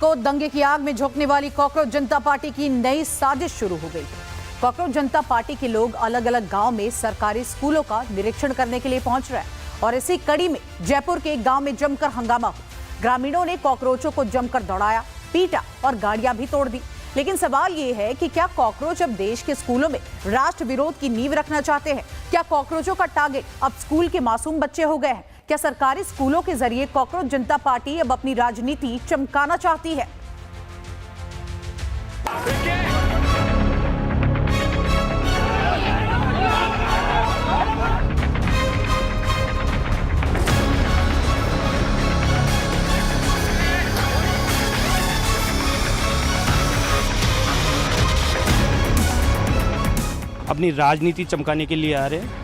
को दंगे की आग में झोंकने वाली कॉकरोच जनता पार्टी की नई साजिश शुरू हो गई। कॉकरोच जनता पार्टी के लोग अलग अलग गांव में सरकारी स्कूलों का निरीक्षण करने के लिए पहुंच रहे हैं और इसी कड़ी में जयपुर के एक गांव में जमकर हंगामा हुआ। ग्रामीणों ने कॉकरोचों को जमकर दौड़ाया, पीटा और गाड़ियां भी तोड़ दी। लेकिन सवाल ये है कि क्या कॉकरोच अब देश के स्कूलों में राष्ट्र विरोध की नींव रखना चाहते हैं? क्या कॉकरोचों का टारगेट अब स्कूल के मासूम बच्चे हो गए हैं? क्या सरकारी स्कूलों के जरिए कॉकरोच जनता पार्टी अब अपनी राजनीति चमकाना चाहती है? अपनी राजनीति चमकाने के लिए आ रहे हैं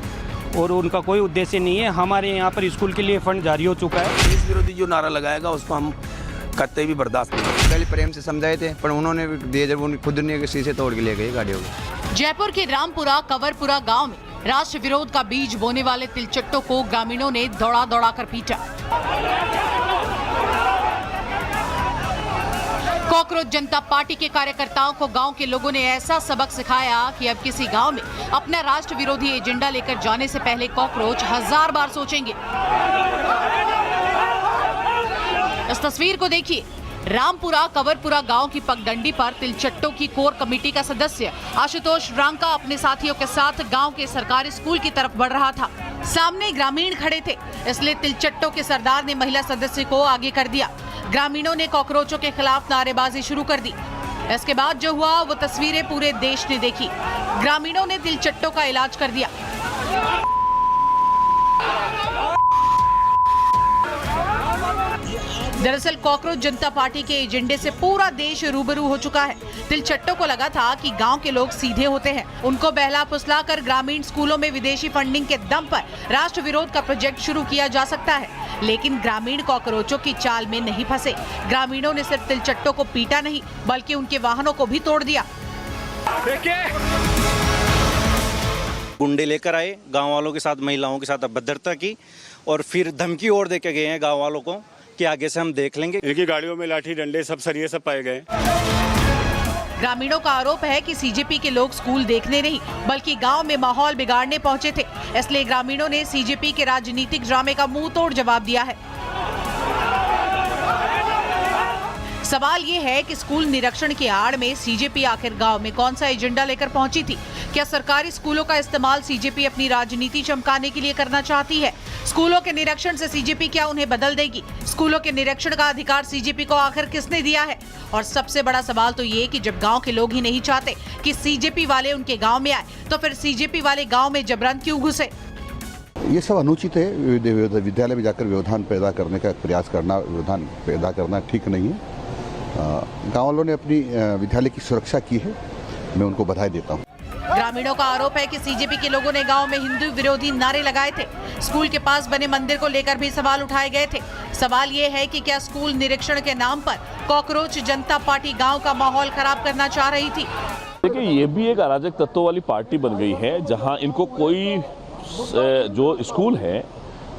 और उनका कोई उद्देश्य नहीं है। हमारे यहाँ पर स्कूल के लिए फंड जारी हो चुका है। देश विरोधी जो नारा लगाएगा उसको हम कतई भी बर्दाश्त नहीं करेंगे। पहले प्रेम से समझाए थे पर उन्होंने दिए जब उन खुद ने शीशे तोड़ के ले गए गाड़ियों को। जयपुर के रामपुरा कंवरपुरा गांव में राष्ट्र विरोध का बीज बोने वाले तिलचट्टों को ग्रामीणों ने दौड़ा दौड़ा कर पीटा। कॉकरोच जनता पार्टी के कार्यकर्ताओं को गांव के लोगों ने ऐसा सबक सिखाया कि अब किसी गांव में अपना राष्ट्र विरोधी एजेंडा लेकर जाने से पहले कॉकरोच 1000 बार सोचेंगे। इस तस्वीर को देखिए। रामपुरा कंवरपुरा गांव की पगडंडी पर तिलचट्टों की कोर कमेटी का सदस्य आशुतोष रांका अपने साथियों के साथ गांव के सरकारी स्कूल की तरफ बढ़ रहा था। सामने ग्रामीण खड़े थे, इसलिए तिलचट्टों के सरदार ने महिला सदस्य को आगे कर दिया। ग्रामीणों ने कॉकरोचों के खिलाफ नारेबाजी शुरू कर दी। इसके बाद जो हुआ वो तस्वीरें पूरे देश ने देखी। ग्रामीणों ने तिलचट्टों का इलाज कर दिया। दरअसल कॉकरोच जनता पार्टी के एजेंडे से पूरा देश रूबरू हो चुका है। तिलचट्टों को लगा था कि गांव के लोग सीधे होते हैं, उनको बहला फुसलाकर ग्रामीण स्कूलों में विदेशी फंडिंग के दम पर राष्ट्र विरोध का प्रोजेक्ट शुरू किया जा सकता है। लेकिन ग्रामीण कॉकरोचों की चाल में नहीं फंसे। ग्रामीणों ने सिर्फ तिलचट्टों को पीटा नहीं बल्कि उनके वाहनों को भी तोड़ दिया। गुंडे लेकर आए, गाँव वालों के साथ महिलाओं के साथ अभद्रता की और फिर धमकी और देके गए हैं गाँव वालों को कि आगे से हम देख लेंगे। इनकी गाड़ियों में लाठी डंडे सब सरिये सब पाए गए। ग्रामीणों का आरोप है कि सीजेपी के लोग स्कूल देखने नहीं बल्कि गांव में माहौल बिगाड़ने पहुंचे थे। इसलिए ग्रामीणों ने सीजेपी के राजनीतिक ड्रामे का मुंह तोड़ जवाब दिया है। सवाल ये है कि स्कूल निरीक्षण की आड़ में सीजेपी आखिर गांव में कौन सा एजेंडा लेकर पहुंची थी? क्या सरकारी स्कूलों का इस्तेमाल सीजेपी अपनी राजनीति चमकाने के लिए करना चाहती है? स्कूलों के निरीक्षण से सीजेपी क्या उन्हें बदल देगी? स्कूलों के निरीक्षण का अधिकार सीजेपी को आखिर किसने दिया है? और सबसे बड़ा सवाल तो ये कि जब गांव के लोग ही नहीं चाहते कि सीजेपी वाले उनके गांव में आए, तो फिर सीजेपी वाले गांव में जबरन क्यों घुसे? ये सब अनुचित है। विद्यालय में जाकर व्यवधान पैदा करने का प्रयास करना, व्यवधान पैदा करना ठीक नहीं है। गाँव वालों ने अपनी विद्यालय की सुरक्षा की है, मैं उनको बधाई देता हूँ। ग्रामीणों का आरोप है कि सीजेपी के लोगों ने गांव में हिंदू विरोधी नारे लगाए थे। स्कूल के पास बने मंदिर को लेकर भी सवाल उठाए गए थे। सवाल ये है कि क्या स्कूल निरीक्षण के नाम पर कॉकरोच जनता पार्टी गांव का माहौल खराब करना चाह रही थी? देखिए, ये भी एक अराजक तत्वों वाली पार्टी बन गई है जहां इनको कोई जो स्कूल है,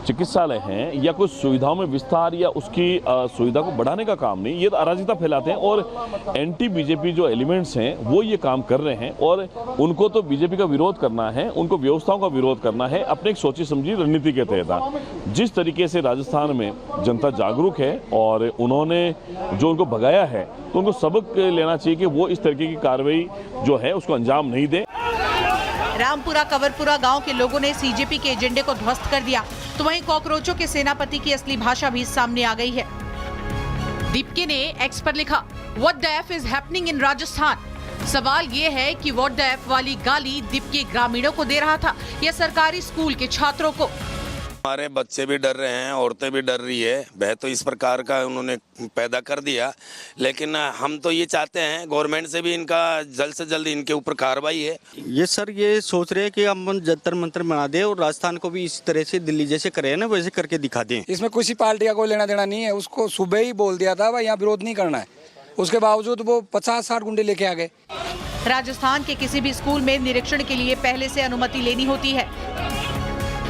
चिकित्सालय हैं या कुछ सुविधाओं में विस्तार या उसकी सुविधा को बढ़ाने का काम नहीं, ये अराजकता फैलाते हैं और एंटी बीजेपी जो एलिमेंट्स हैं वो ये काम कर रहे हैं। और उनको तो बीजेपी का विरोध करना है, उनको व्यवस्थाओं का विरोध करना है अपने एक सोची समझी रणनीति के तहत। जिस तरीके से राजस्थान में जनता जागरूक है और उन्होंने जो उनको भगाया है, तो उनको सबक लेना चाहिए कि वो इस तरीके की कार्रवाई जो है उसको अंजाम नहीं दे। रामपुरा कंवरपुरा गांव के लोगों ने सीजेपी के एजेंडे को ध्वस्त कर दिया, तो वहीं कॉकरोचों के सेनापति की असली भाषा भी सामने आ गई है। दीपके ने एक्स पर लिखा, what the F is happening in Rajasthan. सवाल ये है कि व्हाट द एफ वाली गाली दीपके ग्रामीणों को दे रहा था या सरकारी स्कूल के छात्रों को? हमारे बच्चे भी डर रहे हैं, औरतें भी डर रही है। भय तो इस प्रकार का उन्होंने पैदा कर दिया, लेकिन हम तो ये चाहते हैं गवर्नमेंट से भी इनका जल्द से जल्द इनके ऊपर कार्रवाई है। ये सर ये सोच रहे हैं कि हम जंतर मंतर बना दें और राजस्थान को भी इस तरह से दिल्ली जैसे करे ना वैसे करके दिखा दें। इसमें किसी पार्टी का कोई लेना देना नहीं है। उसको सुबह ही बोल दिया था भाई यहाँ विरोध नहीं करना है, उसके बावजूद वो 50-60 गुंडे लेके आ गए। राजस्थान के किसी भी स्कूल में निरीक्षण के लिए पहले से अनुमति लेनी होती है।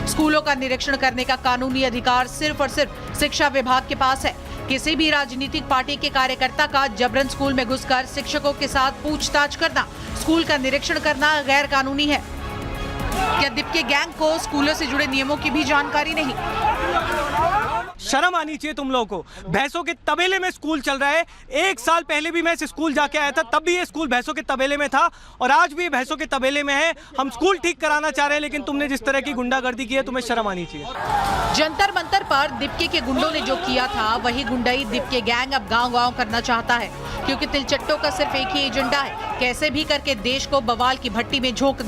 स्कूलों का निरीक्षण करने का कानूनी अधिकार सिर्फ और सिर्फ शिक्षा विभाग के पास है। किसी भी राजनीतिक पार्टी के कार्यकर्ता का जबरन स्कूल में घुसकर शिक्षकों के साथ पूछताछ करना, स्कूल का निरीक्षण करना गैर कानूनी है। क्या दीपके गैंग को स्कूलों से जुड़े नियमों की भी जानकारी नहीं? शर्म आनी चाहिए तुम लोगों को। भैंसों के तबेले में स्कूल चल रहा है। 1 साल पहले भी मैं इस स्कूल जाके आया था, तब भी ये स्कूल भैंसों के तबेले में था और आज भी भैंसों के तबेले में है। हम स्कूल ठीक कराना चाह रहे हैं, लेकिन तुमने जिस तरह की गुंडागर्दी की है, तुम्हें शर्म आनी चाहिए। जंतर मंतर पर दीपके के गुंडों ने जो किया था, वही गुंडाई दीपके गैंग अब गांव-गांव करना चाहता है, क्योंकि तिलचट्टों का सिर्फ एक ही एजेंडा है, कैसे भी करके देश को बवाल की भट्टी में झोंक